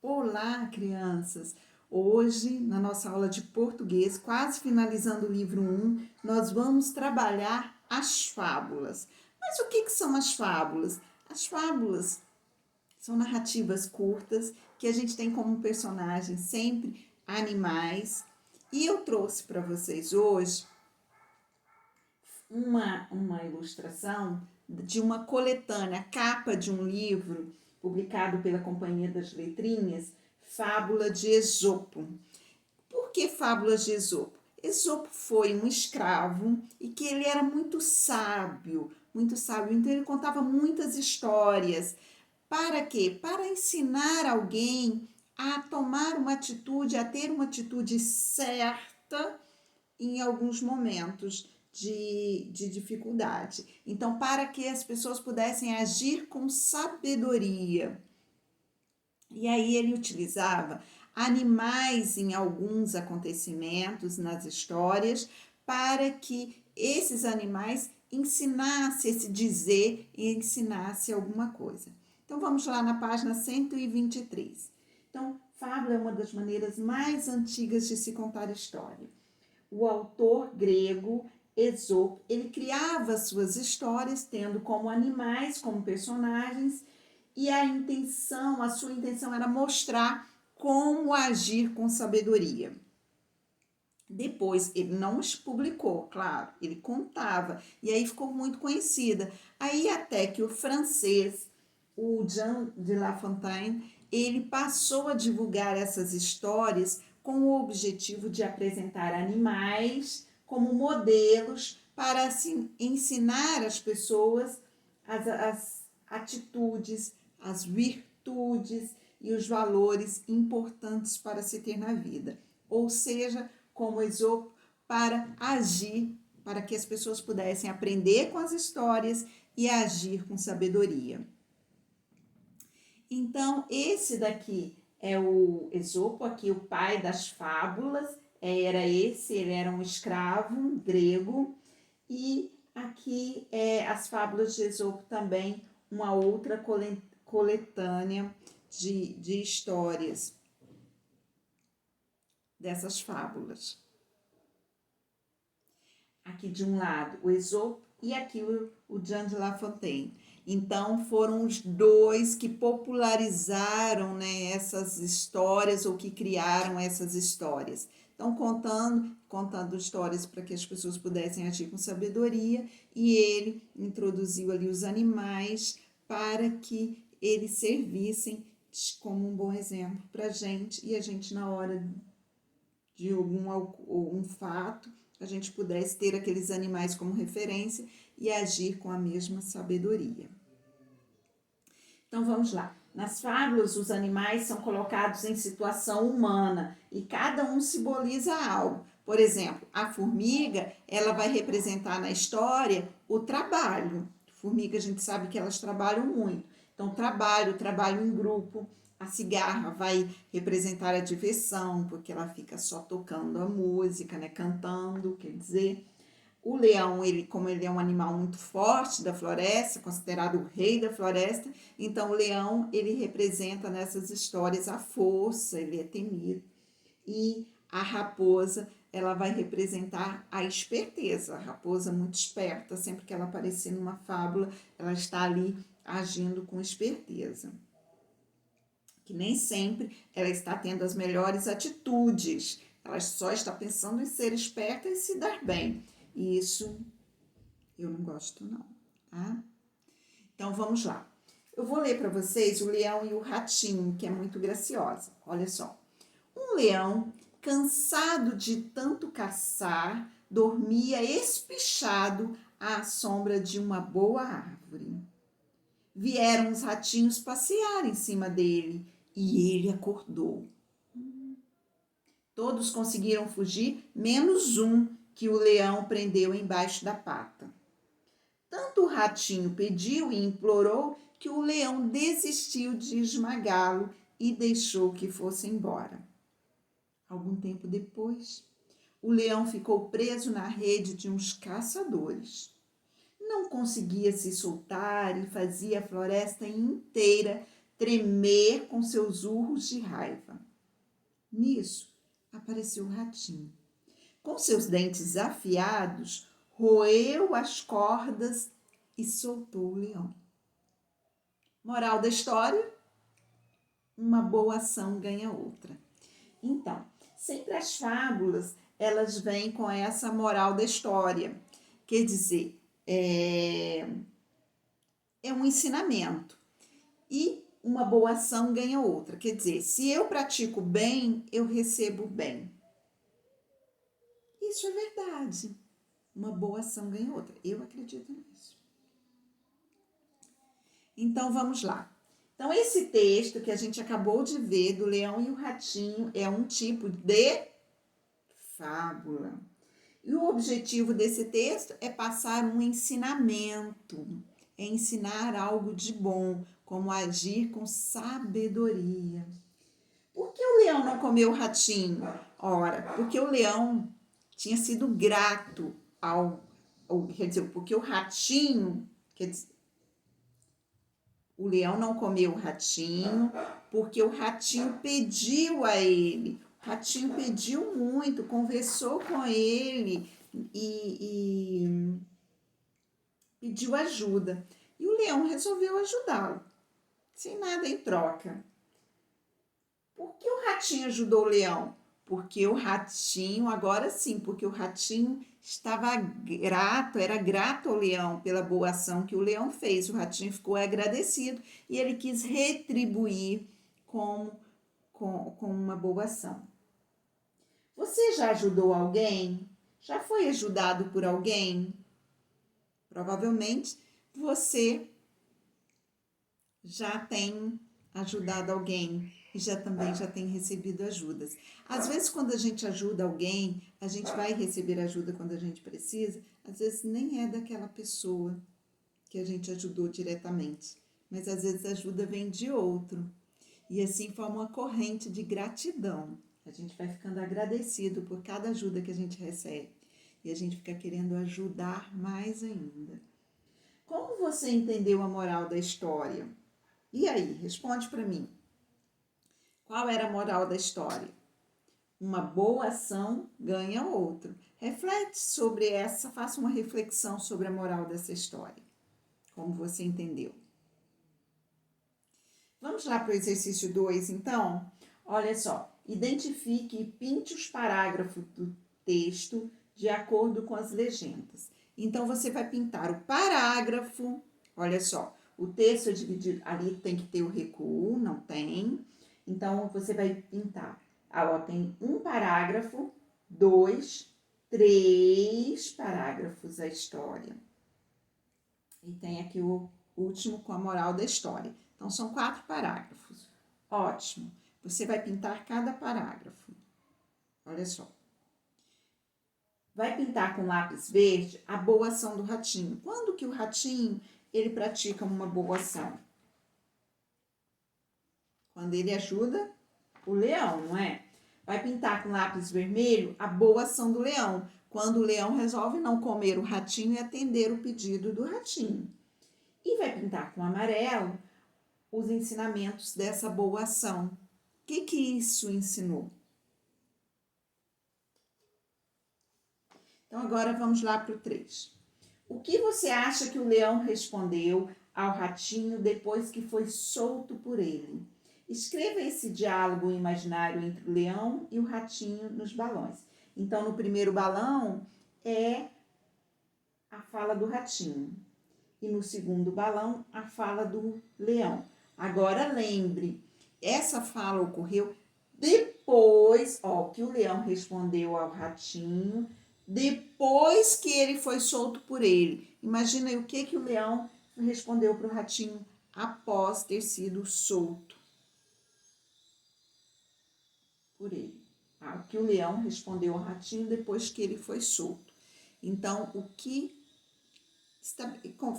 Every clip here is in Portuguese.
Olá, crianças! Hoje, na nossa aula de português, quase finalizando o livro 1, nós vamos trabalhar as fábulas. Mas o que são as fábulas? As fábulas são narrativas curtas que a gente tem como personagem sempre animais. E eu trouxe para vocês hoje uma ilustração de uma coletânea, capa de um livro publicado pela Companhia das Letrinhas, Fábula de Esopo. Por que Fábulas de Esopo? Esopo foi um escravo e que ele era muito sábio, então ele contava muitas histórias. Para quê? Para ensinar alguém a tomar uma atitude, a ter uma atitude certa em alguns momentos de dificuldade. Então, para que as pessoas pudessem agir com sabedoria. E aí ele utilizava animais em alguns acontecimentos, nas histórias, para que esses animais ensinassem esse dizer e ensinassem alguma coisa. Então, vamos lá na página 123. Então, fábula é uma das maneiras mais antigas de se contar história. O autor grego Esopo, ele criava suas histórias tendo como animais, como personagens, e a sua intenção era mostrar como agir com sabedoria. Depois, ele não os publicou, claro, ele contava, e aí ficou muito conhecida. Aí até que o francês, o Jean de La Fontaine, ele passou a divulgar essas histórias com o objetivo de apresentar animais como modelos para assim, ensinar as pessoas as atitudes, as virtudes e os valores importantes para se ter na vida. Ou seja, como Esopo, para agir, para que as pessoas pudessem aprender com as histórias e agir com sabedoria. Então, esse daqui é o Esopo, aqui o pai das fábulas, ele era um escravo grego, e aqui as fábulas de Esopo também, uma outra coletânea de histórias dessas fábulas. Aqui de um lado o Esopo e aqui o Jean de La Fontaine. Então foram os dois que popularizaram, né, essas histórias ou que criaram essas histórias. Então contando histórias para que as pessoas pudessem agir com sabedoria, e ele introduziu ali os animais para que eles servissem como um bom exemplo para a gente, e a gente na hora de algum fato, a gente pudesse ter aqueles animais como referência e agir com a mesma sabedoria. Então vamos lá. Nas fábulas, os animais são colocados em situação humana e cada um simboliza algo. Por exemplo, a formiga, ela vai representar na história o trabalho. Formiga, a gente sabe que elas trabalham muito. Então, trabalho em grupo. A cigarra vai representar a diversão, porque ela fica só tocando a música, né? Cantando, quer dizer. O leão, como ele é um animal muito forte da floresta, considerado o rei da floresta, então o leão, ele representa nessas histórias a força, ele é temido. E a raposa, ela vai representar a esperteza. A raposa muito esperta, sempre que ela aparecer numa fábula, ela está ali agindo com esperteza. Que nem sempre ela está tendo as melhores atitudes, ela só está pensando em ser esperta e se dar bem. E isso eu não gosto não, tá? Então vamos lá. Eu vou ler para vocês o Leão e o Ratinho, que é muito graciosa. Olha só. Um leão, cansado de tanto caçar, dormia espichado à sombra de uma boa árvore. Vieram os ratinhos passear em cima dele e ele acordou. Todos conseguiram fugir, menos um que o leão prendeu embaixo da pata. Tanto o ratinho pediu e implorou que o leão desistiu de esmagá-lo e deixou que fosse embora. Algum tempo depois, o leão ficou preso na rede de uns caçadores. Não conseguia se soltar e fazia a floresta inteira tremer com seus urros de raiva. Nisso, apareceu o ratinho. Com seus dentes afiados, roeu as cordas e soltou o leão. Moral da história: uma boa ação ganha outra. Então, sempre as fábulas, elas vêm com essa moral da história. Quer dizer, é um ensinamento. E uma boa ação ganha outra. Quer dizer, se eu pratico bem, eu recebo bem. Isso é verdade. Uma boa ação ganha outra. Eu acredito nisso. Então, vamos lá. Então, esse texto que a gente acabou de ver, do Leão e o Ratinho, é um tipo de fábula. E o objetivo desse texto é passar um ensinamento, é ensinar algo de bom, como agir com sabedoria. Por que o leão não comeu o ratinho? Ora, porque o leão tinha sido grato quer dizer, porque o ratinho, quer dizer, o leão não comeu o ratinho, porque o ratinho pediu a ele. O ratinho pediu muito, conversou com ele e pediu ajuda. E o leão resolveu ajudá-lo, sem nada em troca. Por que o ratinho ajudou o leão? Porque o ratinho, agora sim, porque o ratinho estava grato, era grato ao leão pela boa ação que o leão fez. O ratinho ficou agradecido e ele quis retribuir com uma boa ação. Você já ajudou alguém? Já foi ajudado por alguém? Provavelmente você já tem ajudado alguém e também já tem recebido ajudas. Às vezes, quando a gente ajuda alguém, a gente vai receber ajuda quando a gente precisa, às vezes nem é daquela pessoa que a gente ajudou diretamente, mas às vezes a ajuda vem de outro. E assim forma uma corrente de gratidão. A gente vai ficando agradecido por cada ajuda que a gente recebe e a gente fica querendo ajudar mais ainda. Como você entendeu a moral da história? E aí, responde para mim. Qual era a moral da história? Uma boa ação ganha outra. Reflete sobre essa, faça uma reflexão sobre a moral dessa história. Como você entendeu. Vamos lá para o exercício 2, então? Olha só, identifique e pinte os parágrafos do texto de acordo com as legendas. Então, você vai pintar o parágrafo, olha só, o texto é dividido, ali tem que ter o recuo, não tem. Então, você vai pintar, tem um parágrafo, 2, 3 parágrafos a história. E tem aqui o último com a moral da história. Então, são 4 parágrafos. Ótimo. Você vai pintar cada parágrafo. Olha só. Vai pintar com lápis verde a boa ação do ratinho. Quando que o ratinho, ele pratica uma boa ação? Quando ele ajuda o leão, não é? Vai pintar com lápis vermelho a boa ação do leão. Quando o leão resolve não comer o ratinho e atender o pedido do ratinho. E vai pintar com amarelo os ensinamentos dessa boa ação. O que isso ensinou? Então, agora vamos lá para o 3. O que você acha que o leão respondeu ao ratinho depois que foi solto por ele? Escreva esse diálogo imaginário entre o leão e o ratinho nos balões. Então, no primeiro balão é a fala do ratinho. E no segundo balão, a fala do leão. Agora, lembre, essa fala ocorreu depois, que o leão respondeu ao ratinho, depois que ele foi solto por ele. Imagina aí o que o leão respondeu para o ratinho após ter sido solto por ele. O que o leão respondeu ao ratinho depois que ele foi solto. Então,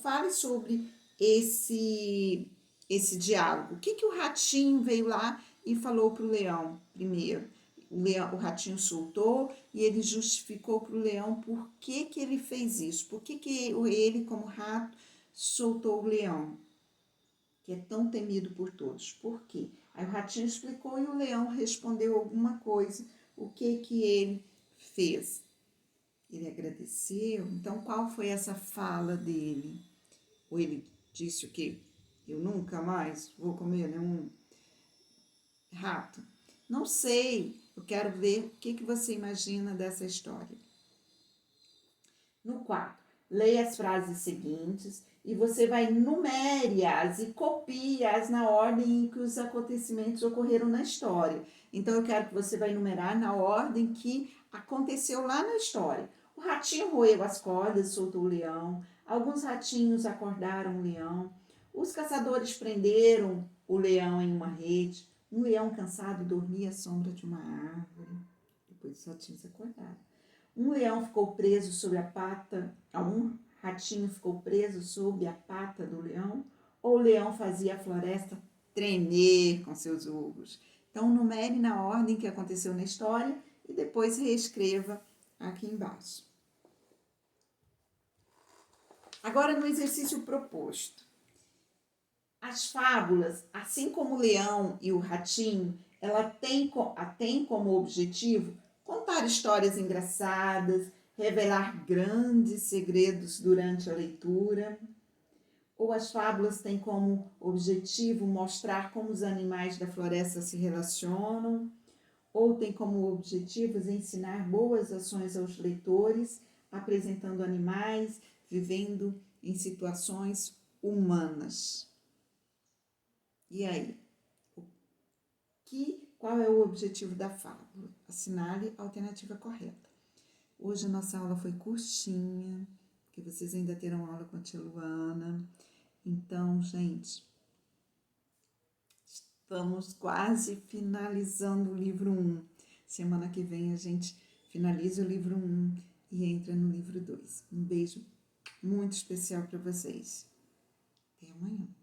fale sobre esse diálogo. O que o ratinho veio lá e falou para o leão primeiro? O ratinho soltou e ele justificou para o leão por que ele fez isso. Por que ele, como rato, soltou o leão? que é tão temido por todos. Por quê? Aí o ratinho explicou e o leão respondeu alguma coisa. O que ele fez? Ele agradeceu. Então, qual foi essa fala dele? Ou ele disse o quê? Eu nunca mais vou comer nenhum rato. Não sei. Eu quero ver o que você imagina dessa história. No quadro, leia as frases seguintes e você vai numere-as e copie-as na ordem em que os acontecimentos ocorreram na história. Então, eu quero que você vai numerar na ordem que aconteceu lá na história. O ratinho roeu as cordas, soltou o leão. Alguns ratinhos acordaram o leão. Os caçadores prenderam o leão em uma rede. Um leão cansado dormia à sombra de uma árvore. Depois os ratinhos acordaram. Um leão ficou preso sob a pata, um ratinho ficou preso sob a pata do leão, ou o leão fazia a floresta tremer com seus urros. Então, numere na ordem que aconteceu na história e depois reescreva aqui embaixo. Agora, no exercício proposto. As fábulas, assim como o leão e o ratinho, ela tem como objetivo contar histórias engraçadas, revelar grandes segredos durante a leitura. Ou as fábulas têm como objetivo mostrar como os animais da floresta se relacionam. Ou tem como objetivos ensinar boas ações aos leitores, apresentando animais vivendo em situações humanas. E aí? Qual é o objetivo da fábula? Assinale a alternativa correta. Hoje a nossa aula foi curtinha, porque vocês ainda terão aula com a tia Luana. Então, gente, estamos quase finalizando o livro 1. Semana que vem a gente finaliza o livro 1 e entra no livro 2. Um beijo muito especial para vocês. Até amanhã.